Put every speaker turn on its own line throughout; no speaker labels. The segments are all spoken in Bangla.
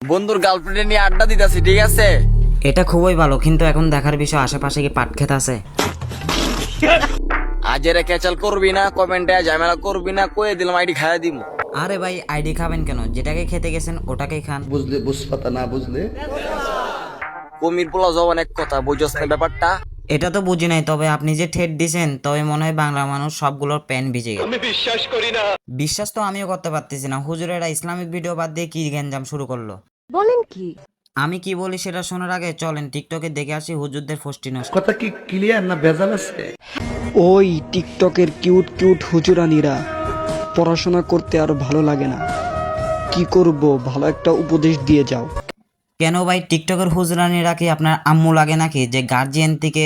বন্ধুর গার্লফ্রেন্ড নিয়ে আড্ডা দিতেছি, ঠিক আছে?
এটা খুবই ভালো, কিন্তু এখন দেখার বিষয় আশেপাশে কি পাট ক্ষেত আছে?
আজেরে ক্যাচাল করবি না, কমেন্টে ঝামেলা করবি না, কয়ে দিলাম আইডি খাইয়া দিব।
আরে ভাই, আইডি খাবেন কেন? যেটাকে খেতে গেছেন ওটাকেই খান।
বুঝলে বুঝপাতা না বুঝলে
কমির পোলা যাও অনেক কথা, বুঝছ না ব্যাপারটা?
এটা তো বুঝি নাই, তবে আপনি যে ঠেট দিছেন তবে মনে হয় বাংলা মানুষ সবগুলোর প্যান ভিজে গেছে।
আমি বিশ্বাস করি না।
বিশ্বাস তো আমিও করতে পারতেছি না। হুজুরেরা ইসলামিক ভিডিও বাদ দিয়ে কি গ্যাঞ্জাম শুরু করলো?
বলেন কি?
আমি কি বলি সেটা শোনার আগে চলেন টিকটকে দেখে আসি হুজুরদের ফষ্টি নষ্ট।
কথা কি ক্লিয়ার না ভেজাল আছে?
ওই টিকটকের কিউট কিউট হুজুরানিরা পড়াশোনা করতে আর ভালো লাগে না, কি করব? ভালো একটা উপদেশ দিয়ে যাও।
কেন ভাই, টিকটকের হুজুরানিরা কি আপনার আম্মু লাগে নাকি যে গার্জিয়ান থেকে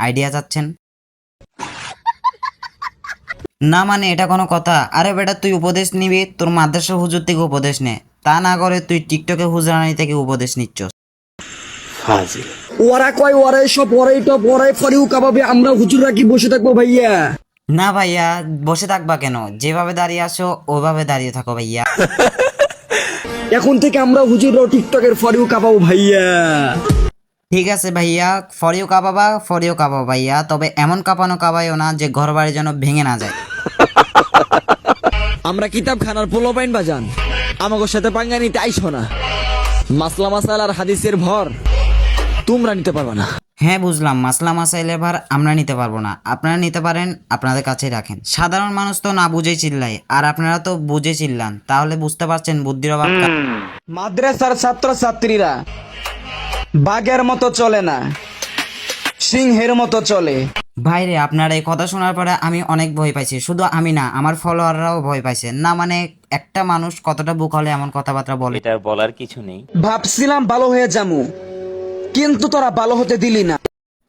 আইডিয়া চাচ্ছেন? না মানে এটা কোনো কথা? আরে বেটা, তুই উপদেশ নিবি তোর মাদ্রাসা হুজুর থেকে উপদেশ নে, তা না করে তুই টিকটকে হুজুরানি থেকে উপদেশ নিচ্ছস।
ওরা কয় ওরা সব ওরাই টপ ওরাই ফরিউ কাবাবে, আমরা হুজুররা কি বসে থাকবো ভাইয়া?
না ভাইয়া, বসে থাকবা কেন? যেভাবে দাঁড়িয়ে আসো ওইভাবে দাঁড়িয়ে থাকো ভাইয়া।
এখন থেকে আমরা হুজুররাও টিকটকের ফরিউ কাবাবো ভাইয়া।
ঠিক আছে ভাইয়া, ফরিও কাবাবা ভাইয়া, তবে এমন কাঁপানো কাবাইও না যে ঘর বাড়ি যেন ভেঙে না যায়।
আমরা কিতাব খানার পোলোপাইন বাজান, আমাকে সাথে পাঙ্গা নিতে আইসো না। মাসলা মাসাল আর হাদিসের ভর তোমরা নিতে পারবে না।
হ্যাঁ বুঝলাম, মাসলা মাসাইলের ভার আমরা নিতে পারবো না, আপনারা নিতে পারেন, আপনাদের কাছেই রাখেন। সাধারণ মানুষ তো না বুঝে চিল্লাই, আর আপনারা তো বুঝে চিল্লান, তাহলে বুঝতে পারছেন বুদ্ধির অভাব।
মাদ্রাসার ছাত্র ছাত্রীরা বাঘের মতো চলে না, সিংহের মতো চলে।
ভাইরে, আপনার এই কথা শোনার পরে আমি অনেক ভয় পাইছি। শুধু আমি না, আমার ফলোয়াররাও ভয় পাইছে। না মানে একটা মানুষ কতটা বুক হলে এমন কথাবার্তা বলে?
এটা বলার কিছু নেই।
ভাবছিলাম ভালো হয়ে যামু, কিন্তু তোরা ভালো হতে দিলি না।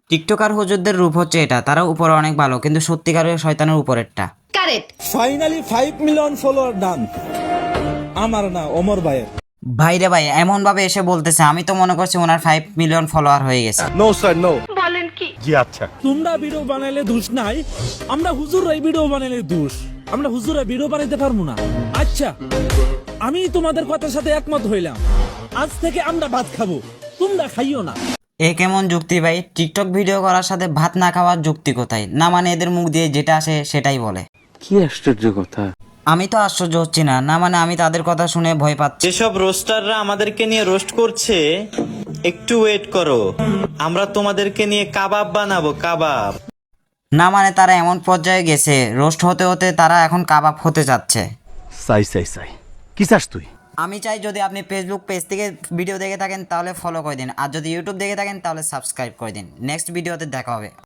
টিকটকার হুজুরদের রূপ হচ্ছে এটা, তারা উপরে অনেক ভালো, কিন্তু সত্যিকারের শয়তানের উপরেরটা।
Correct.
Finally 5 million follower done. আমার না, ওমর ভাইয়ের।
ভাইরে ভাই, এমন ভাবে এসে বলতেছে, আমি তো মনে করছি ওনার 5 মিলিয়ন ফলোয়ার হয়ে গেছে।
No sir no.
বলেন কি?
জি আচ্ছা।
তোমরা ভিডিও বানাইলে দোষ নাই, আমরা হুজুররাই ভিডিও বানাইলে দোষ। আমরা হুজুররা ভিডিও বানাইতে পারবো না। আচ্ছা, আমি তোমাদের কথার সাথে একমত হইলাম। আজ থেকে আমরা ভাত খাবো, তোমরা খাইও না।
এ কেমন যুক্তি ভাই? টিকটক ভিডিও করার সাথে ভাত না খাওয়ার যুক্তি কোথায়? না মানে এদের মুখ দিয়ে যেটা আসে সেটাই বলে।
কি আশ্চর্য কথা!
আমি তো আশ্চর্য হচ্ছি না। না মানে আমি তাদের কথা শুনে ভয় পাচ্ছি।
যেসব রোস্টাররা আমাদেরকে নিয়ে রোস্ট করছে, একটু ওয়েট করো, আমরা তোমাদেরকে নিয়ে কাবাব বানাবো, কাবাব।
না মানে তারা এমন পর্যায়ে গেছে, রোস্ট হতে হতে তারা এখন কাবাব হতে যাচ্ছে।
সাই কি চাস তুই?
আমি চাই যদি আপনি ফেসবুক পেজ থেকে ভিডিও দেখে থাকেন তাহলে ফলো করে দিন, আর যদি ইউটিউব দেখে থাকেন তাহলে সাবস্ক্রাইব করে দিন। নেক্সট ভিডিওতে দেখা হবে।